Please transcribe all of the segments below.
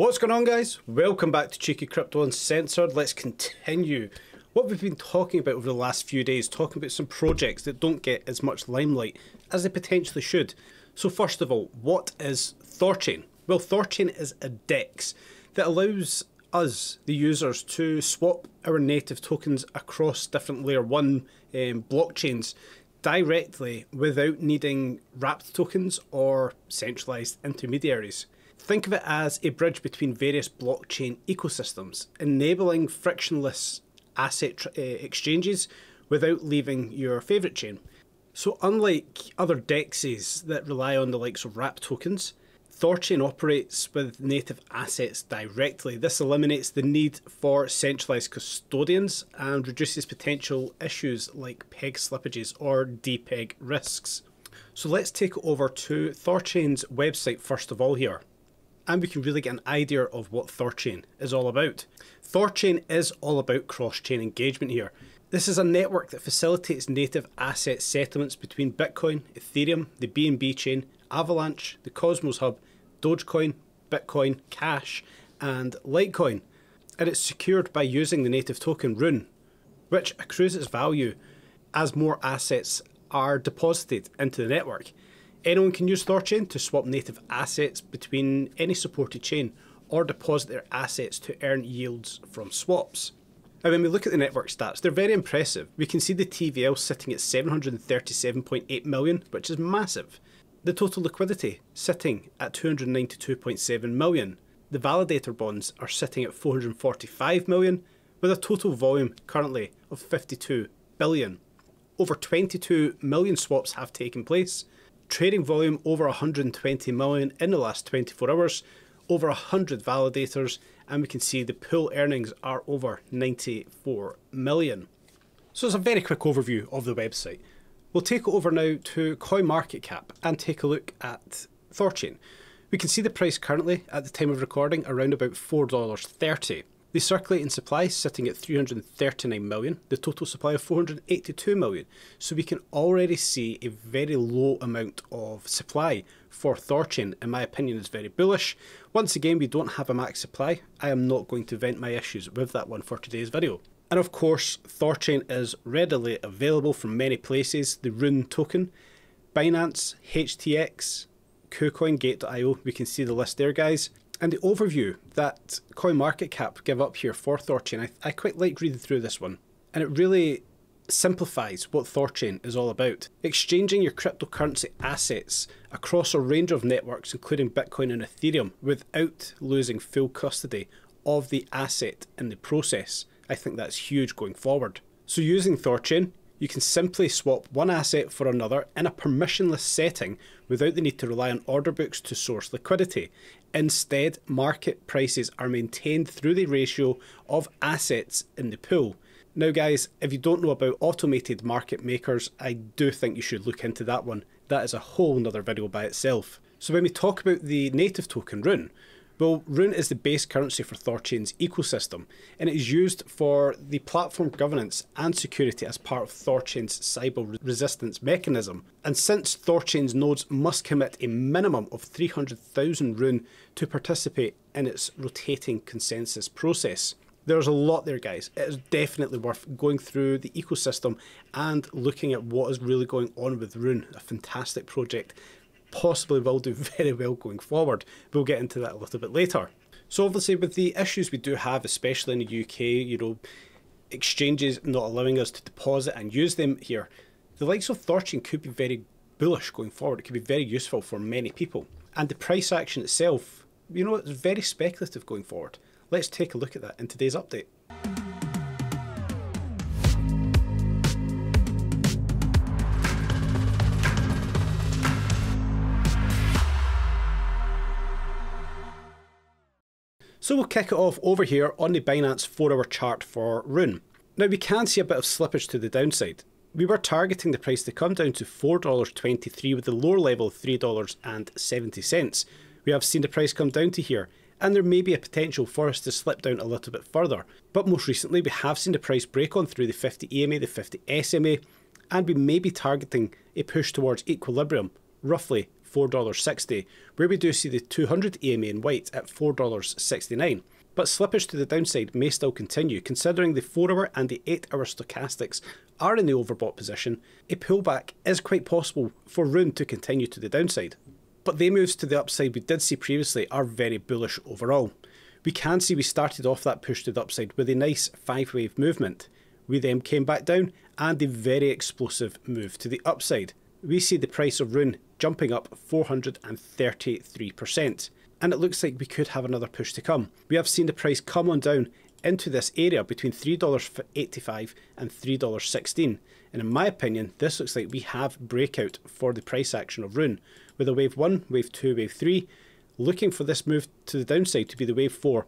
What's going on, guys? Welcome back to 𝗕𝗘𝗪𝗠𝗠𝗘𝗡𝗧𝗏. Let's continue what we've been talking about over the last few days, talking about some projects that don't get as much limelight as they potentially should. So first of all, what is THORChain? Well, THORChain is a DEX that allows us, the users, to swap our native tokens across different layer 1 blockchains directly without needing wrapped tokens or centralized intermediaries. Think of it as a bridge between various blockchain ecosystems, enabling frictionless asset exchanges without leaving your favorite chain. So unlike other DEXs that rely on the likes of wrapped tokens, THORChain operates with native assets directly. This eliminates the need for centralized custodians and reduces potential issues like peg slippages or depeg risks. So let's take it over to THORChain's website first of all here, and we can really get an idea of what THORChain is all about. THORChain is all about cross-chain engagement here. This is a network that facilitates native asset settlements between Bitcoin, Ethereum, the BNB chain, Avalanche, the Cosmos Hub, Dogecoin, Bitcoin, Cash, and Litecoin. And it's secured by using the native token Rune, which accrues its value as more assets are deposited into the network. Anyone can use THORChain to swap native assets between any supported chain or deposit their assets to earn yields from swaps. Now when we look at the network stats, they're very impressive. We can see the TVL sitting at 737.8 million, which is massive. The total liquidity sitting at 292.7 million. The validator bonds are sitting at 445 million, with a total volume currently of 52 billion. Over 22 million swaps have taken place. Trading volume over 120 million in the last 24 hours, over 100 validators, and we can see the pool earnings are over 94 million. So it's a very quick overview of the website. We'll take it over now to CoinMarketCap and take a look at THORChain. We can see the price currently at the time of recording around about $4.30. The circulating supply is sitting at 339 million, the total supply of 482 million. So we can already see a very low amount of supply for THORChain. In my opinion, is very bullish. Once again, we don't have a max supply. I am not going to vent my issues with that one for today's video. And of course, THORChain is readily available from many places. The Rune token, Binance, HTX, KuCoin, we can see the list there, guys. And the overview that CoinMarketCap give up here for THORChain, I quite like reading through this one. And it really simplifies what THORChain is all about. Exchanging your cryptocurrency assets across a range of networks, including Bitcoin and Ethereum, without losing full custody of the asset in the process. I think that's huge going forward. So using THORChain, you can simply swap one asset for another in a permissionless setting without the need to rely on order books to source liquidity. Instead, market prices are maintained through the ratio of assets in the pool. Now guys, if you don't know about automated market makers, I do think you should look into that one. That is a whole nother video by itself. So when we talk about the native token Rune, well, Rune is the base currency for THORChain's ecosystem, and it is used for the platform governance and security as part of THORChain's cyber resistance mechanism. And since THORChain's nodes must commit a minimum of 300,000 Rune to participate in its rotating consensus process. There's a lot there, guys. It is definitely worth going through the ecosystem and looking at what is really going on with Rune. A fantastic project. Possibly will do very well going forward. We'll get into that a little bit later. So obviously with the issues we do have, especially in the UK, exchanges not allowing us to deposit and use them here, the likes of THORChain could be very bullish going forward. It could be very useful for many people. And the price action itself, it's very speculative going forward. Let's take a look at that in today's update. So we'll kick it off over here on the Binance 4-hour chart for Rune. Now we can see a bit of slippage to the downside. We were targeting the price to come down to $4.23 with the lower level of $3.70. We have seen the price come down to here, and there may be a potential for us to slip down a little bit further. But most recently we have seen the price break on through the 50 EMA, the 50 SMA, and we may be targeting a push towards equilibrium, roughly $4.60, where we do see the 200 EMA in white at $4.69. But slippage to the downside may still continue, considering the 4-hour and the 8-hour stochastics are in the overbought position. A pullback is quite possible for Rune to continue to the downside. But the moves to the upside we did see previously are very bullish overall. We can see we started off that push to the upside with a nice 5-wave movement. We then came back down and a very explosive move to the upside. We see the price of Rune jumping up 433%. And it looks like we could have another push to come. We have seen the price come on down into this area between $3.85 and $3.16. And in my opinion, this looks like we have breakout for the price action of Rune, with a wave 1, wave 2, wave 3, looking for this move to the downside to be the wave 4,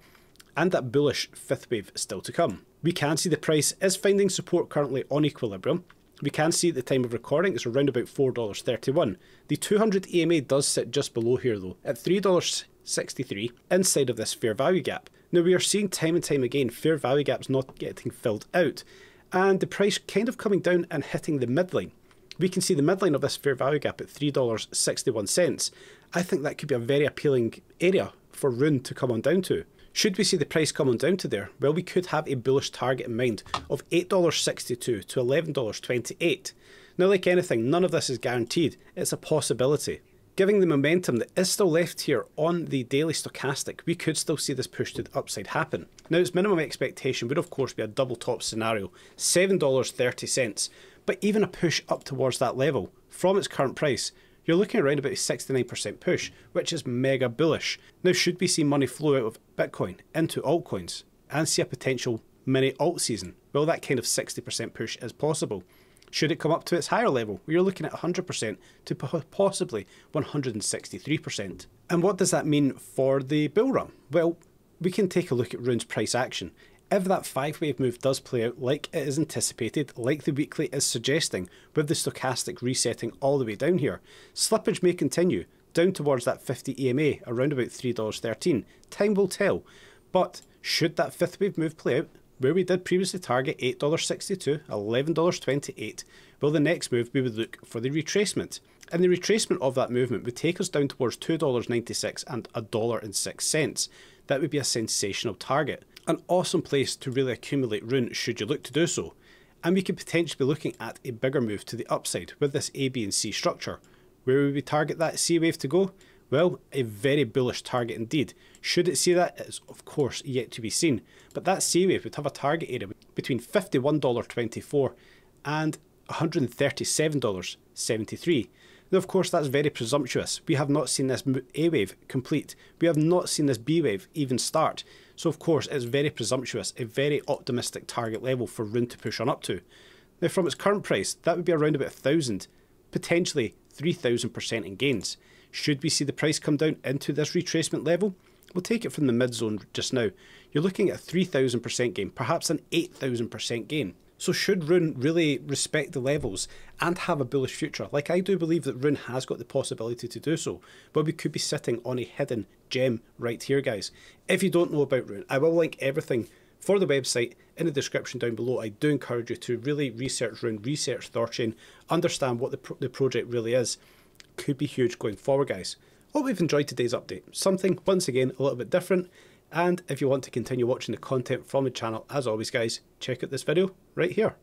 and that bullish 5th wave still to come. We can see the price is finding support currently on equilibrium. We can see at the time of recording it's around about $4.31. The 200 EMA does sit just below here though, at $3.63 inside of this fair value gap. Now we are seeing time and time again fair value gaps not getting filled out, and the price kind of coming down and hitting the midline. We can see the midline of this fair value gap at $3.61. I think that could be a very appealing area for Rune to come on down to. Should we see the price come on down to there, well, we could have a bullish target in mind of $8.62 to $11.28. Now, like anything, none of this is guaranteed, it's a possibility. Given the momentum that is still left here on the daily stochastic, we could still see this push to the upside happen. Now, its minimum expectation would of course be a double top scenario, $7.30, but even a push up towards that level from its current price, you're looking around about a 69% push, which is mega bullish. Now, should we see money flow out of Bitcoin into altcoins and see a potential mini alt season? Well, that kind of 60% push is possible. Should it come up to its higher level, you're looking at 100% to possibly 163%. And what does that mean for the bull run? Well, we can take a look at Rune's price action. If that 5-wave move does play out like it is anticipated, like the weekly is suggesting, with the stochastic resetting all the way down here, slippage may continue down towards that 50 EMA around about $3.13. Time will tell. But should that 5th wave move play out, where we did previously target $8.62, $11.28, well, the next move we would look for the retracement. And the retracement of that movement would take us down towards $2.96 and $1.06. That would be a sensational target. An awesome place to really accumulate Rune should you look to do so. And we could potentially be looking at a bigger move to the upside with this A, B and C structure. Where would we target that C wave to go? Well, a very bullish target indeed. Should it see that? It's of course yet to be seen. But that C wave would have a target area between $51.24 and $137.73. Now, of course, that's very presumptuous. We have not seen this A wave complete. We have not seen this B wave even start. So, of course, it's very presumptuous, a very optimistic target level for Rune to push on up to. Now, from its current price, that would be around about 1,000, potentially 3,000% in gains. Should we see the price come down into this retracement level? We'll take it from the mid zone just now. You're looking at a 3,000% gain, perhaps an 8,000% gain. So should Rune really respect the levels and have a bullish future? Like, I do believe that Rune has got the possibility to do so, but we could be sitting on a hidden gem right here, guys. If you don't know about Rune, I will link everything for the website in the description down below. I do encourage you to really research Rune, research Thorchain, understand what the project really is. Could be huge going forward, guys. Hope you've enjoyed today's update. Something, once again, a little bit different. And if you want to continue watching the content from the channel, as always, guys, check out this video right here.